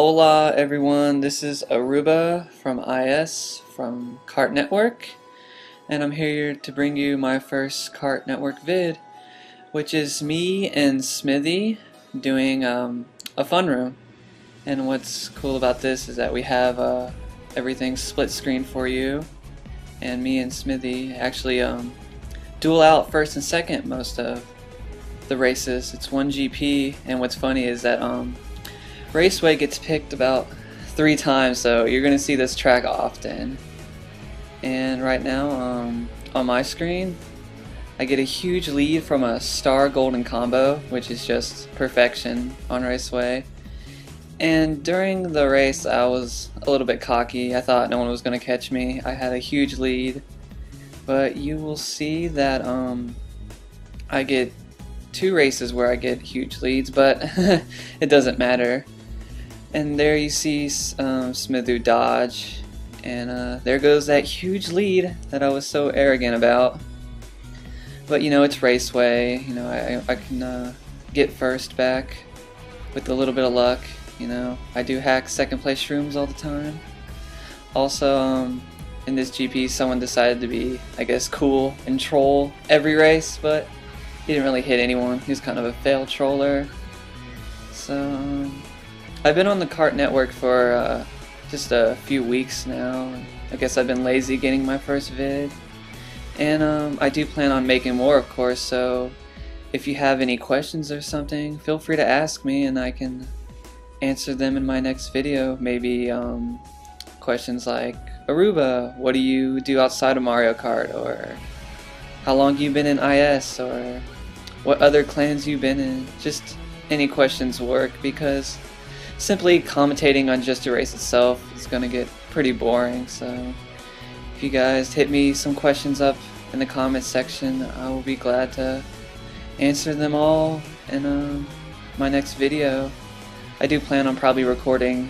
Hola everyone, this is Aruba from from KartNetwork, and I'm here to bring you my first KartNetwork vid, which is me and Smithou doing a fun room. And what's cool about this is that we have everything split screen for you, and me and Smithou actually duel out first and second most of the races. It's one GP, and what's funny is that Raceway gets picked about 3 times, so you're gonna see this track often. And right now, on my screen, I get a huge lead from a star golden combo, which is just perfection on Raceway. And during the race, I was a little bit cocky. I thought no one was gonna catch me. I had a huge lead, but you will see that I get 2 races where I get huge leads, but it doesn't matter. And there you see Smithou dodge, and there goes that huge lead that I was so arrogant about. But you know, it's Raceway. You know, I can get first back with a little bit of luck. You know, I do hack second place shrooms all the time. Also, in this GP, someone decided to be, I guess, cool and troll every race, but he didn't really hit anyone. He was kind of a failed troller. So I've been on the KartNetwork for just a few weeks now. I guess I've been lazy getting my first vid, and I do plan on making more, of course, so if you have any questions or something, feel free to ask me and I can answer them in my next video. Maybe questions like, Aruba, what do you do outside of Mario Kart, or how long you been in IS, or what other clans you've been in. Just any questions work, because simply commentating on just a race itself is going to get pretty boring. So if you guys hit me some questions up in the comment section, I will be glad to answer them all in my next video. I do plan on probably recording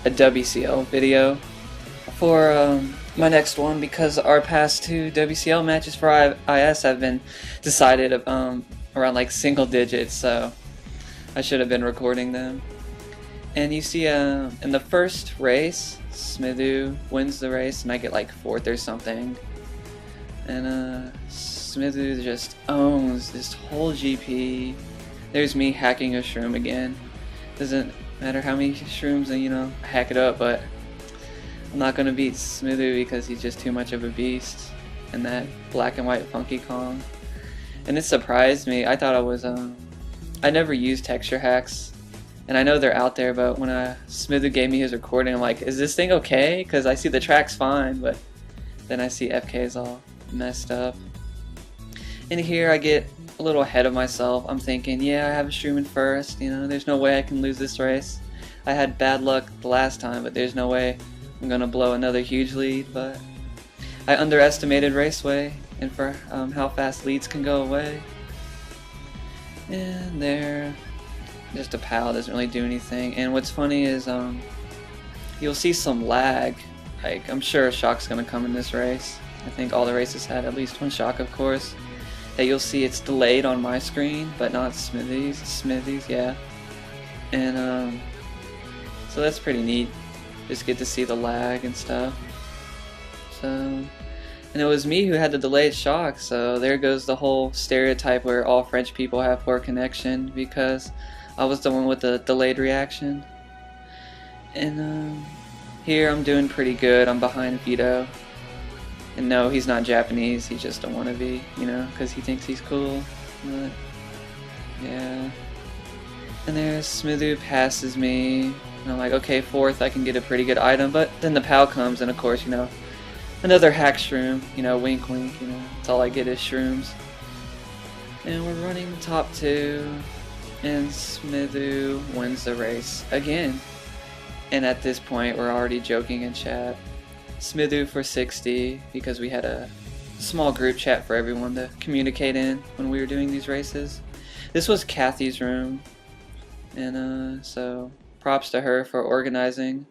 a WCL video for my next one, because our past 2 WCL matches for IS have been decided around like single digits, so I should have been recording them. And you see in the first race, Smithou wins the race and I get like 4th or something. And Smithou just owns this whole GP. There's me hacking a shroom again. Doesn't matter how many shrooms, and you know, I hack it up, but I'm not gonna beat Smithou because he's just too much of a beast in that black and white Funky Kong. And it surprised me. I thought I was I never used texture hacks, and I know they're out there, but when Smithou gave me his recording, I'm like, is this thing okay? Because I see the track's fine, but then I see FK's all messed up. And here I get a little ahead of myself. I'm thinking, yeah, I have a shroom in first, you know, there's no way I can lose this race. I had bad luck the last time, but there's no way I'm gonna blow another huge lead. But I underestimated Raceway and for how fast leads can go away. And there, just a PAL doesn't really do anything. And what's funny is you'll see some lag. Like, I'm sure a shock's gonna come in this race. I think all the races had at least one shock, of course. That you'll see it's delayed on my screen, but not Smithou's, yeah. And so that's pretty neat. Just get to see the lag and stuff. So, and it was me who had the delayed shock, so there goes the whole stereotype where all French people have poor connection, because I was the one with the delayed reaction. And here I'm doing pretty good. I'm behind Vito. And no, he's not Japanese, he's just a wannabe, you know, because he thinks he's cool. But, yeah. And there's Smithou passes me, and I'm like, okay, 4th, I can get a pretty good item. But then the PAL comes, and of course, you know, another hack shroom, you know, wink wink, you know, that's all I get is shrooms. And we're running the top 2, and Smithou wins the race again. And at this point, we're already joking in chat. Smithou for 60, because we had a small group chat for everyone to communicate in when we were doing these races. This was Kathy's room, and so props to her for organizing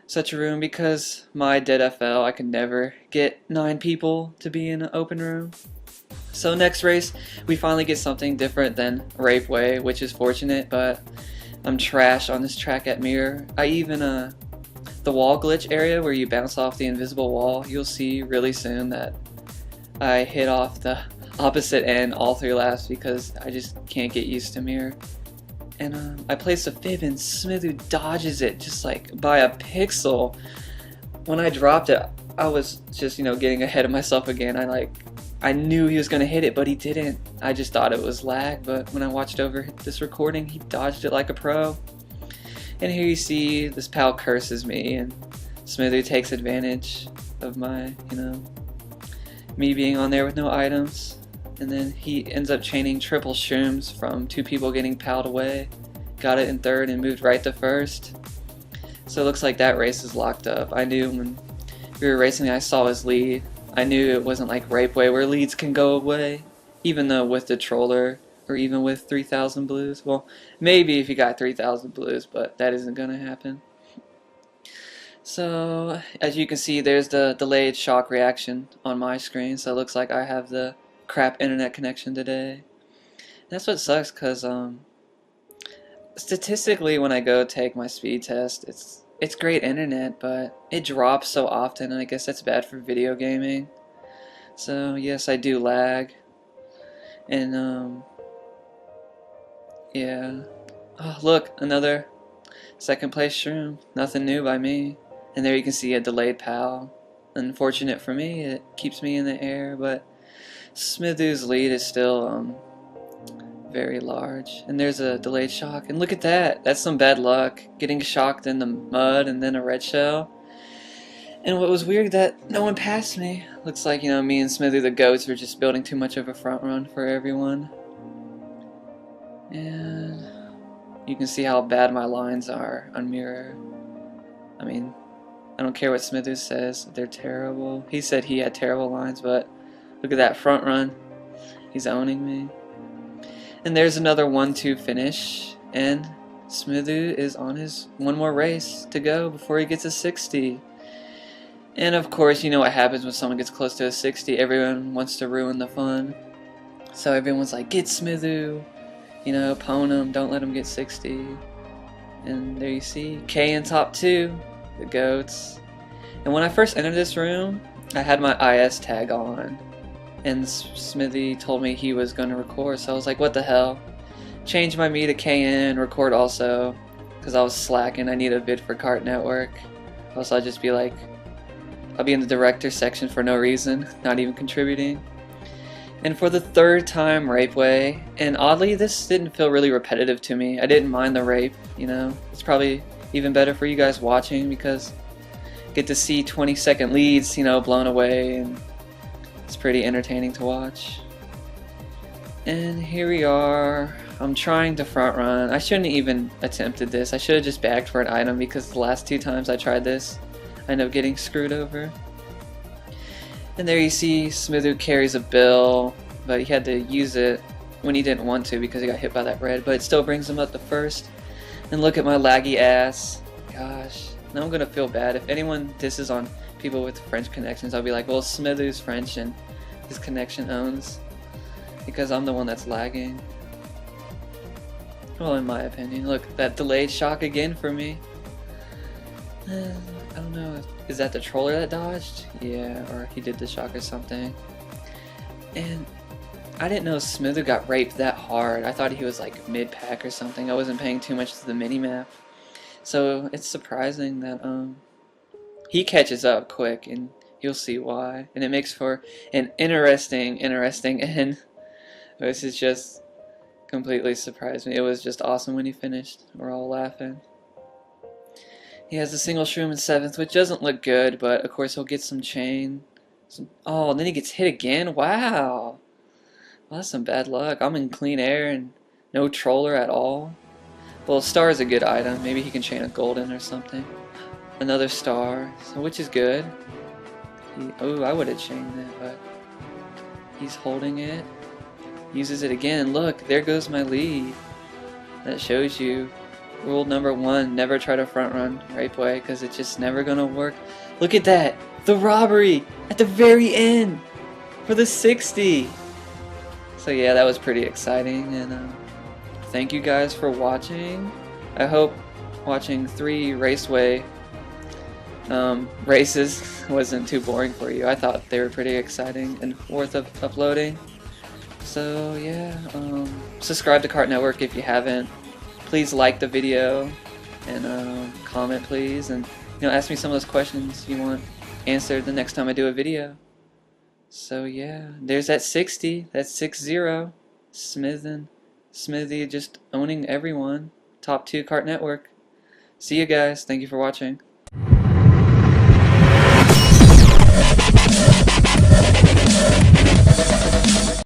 such a room, because my dead FL, I could never get 9 people to be in an open room. So next race, we finally get something different than Raceway, which is fortunate, but I'm trash on this track at mirror. I even the wall glitch area where you bounce off the invisible wall, you'll see really soon that I hit off the opposite end all 3 laps because I just can't get used to mirror. And I place a fib and Smithou dodges it just like by a pixel. When I dropped it, I was just, getting ahead of myself again. I knew he was gonna hit it, but he didn't. I just thought it was lag, but when I watched over this recording, he dodged it like a pro. And here you see this pal curses me, and Smithou takes advantage of my, me being on there with no items. And then he ends up chaining triple shrooms from 2 people getting palled away. Got it in 3rd and moved right to 1st. So it looks like that race is locked up. I knew when we were racing, I saw his lead. I knew it wasn't like Rapeway where leads can go away, even though with the troller or even with 3,000 blues. Well, maybe if you got 3,000 blues, but that isn't going to happen. So as you can see, there's the delayed shock reaction on my screen. So it looks like I have the crap internet connection today. That's what sucks, because statistically when I go take my speed test, it's great internet, but it drops so often, and I guess that's bad for video gaming. So yes, I do lag. And yeah. Oh, look, another 2nd place shroom. Nothing new by me. And there you can see a delayed pal. Unfortunate for me, it keeps me in the air, but Smithou's lead is still very large. And there's a delayed shock, and look at that. That's some bad luck, getting shocked in the mud and then a red shell. And what was weird, that no one passed me. Looks like, me and Smithou the goats were just building too much of a front run for everyone. And you can see how bad my lines are on mirror. I mean, I don't care what Smithou says, they're terrible. He said he had terrible lines, but look at that front run. He's owning me. And there's another 1-2 finish, and Smithou is on his 1 more race to go before he gets a 60. And of course, you know what happens when someone gets close to a 60, everyone wants to ruin the fun. So everyone's like, get Smithou, pwn him, don't let him get 60. And there you see, K in top 2, the goats. And when I first entered this room, I had my IS tag on. And Smithy told me he was going to record, so I was like, what the hell? Changed my me to KN, record also, because I was slacking. I need a vid for KartNetwork. Else I'll just be like, I'll be in the director section for no reason, not even contributing. And for the 3rd time, Rapeway, and oddly this didn't feel really repetitive to me. I didn't mind the rape, It's probably even better for you guys watching because I get to see 20-second leads, blown away, and it's pretty entertaining to watch. And here we are. I'm trying to front run. I shouldn't even attempted this. I should have just bagged for an item because the last 2 times I tried this, I ended up getting screwed over. And there you see Smithou carries a bill, but he had to use it when he didn't want to because he got hit by that red, but it still brings him up to 1st. And look at my laggy ass. Gosh, now I'm gonna feel bad. If anyone disses on people with French connections, I'll be like, well, Smithou's French and his connection owns, because I'm the one that's lagging. Well, in my opinion. Look, that delayed shock again for me. I don't know, is that the troller that dodged? Yeah, or he did the shock or something. And I didn't know Smithou got raped that hard. I thought he was like mid-pack or something. I wasn't paying too much to the mini-map. So it's surprising that he catches up quick, and you'll see why. And it makes for an interesting end. This is just completely surprised me. It was just awesome when he finished. We're all laughing. He has a single shroom in 7th, which doesn't look good, but of course he'll get some chain. Oh, and then he gets hit again? Wow. Well, that's some bad luck. I'm in clean air and no troller at all. Well, star is a good item. Maybe he can chain a golden or something. Another star, so which is good. Oh, I would have chained it, but he's holding it. Uses it again. Look, there goes my lead. That shows you rule number 1, never try to front run Rapeway, because it's just never gonna work. Look at that! The robbery! At the very end! For the 60! So yeah, that was pretty exciting, and thank you guys for watching. I hope watching 3 Raceway races wasn't too boring for you. I thought they were pretty exciting and worth of uploading. So yeah, subscribe to Kart Network if you haven't. Please like the video and comment please, and ask me some of those questions you want answered the next time I do a video. So yeah, there's that 60, that's 60. Smithou just owning everyone. Top 2 Kart Network. See you guys. Thank you for watching.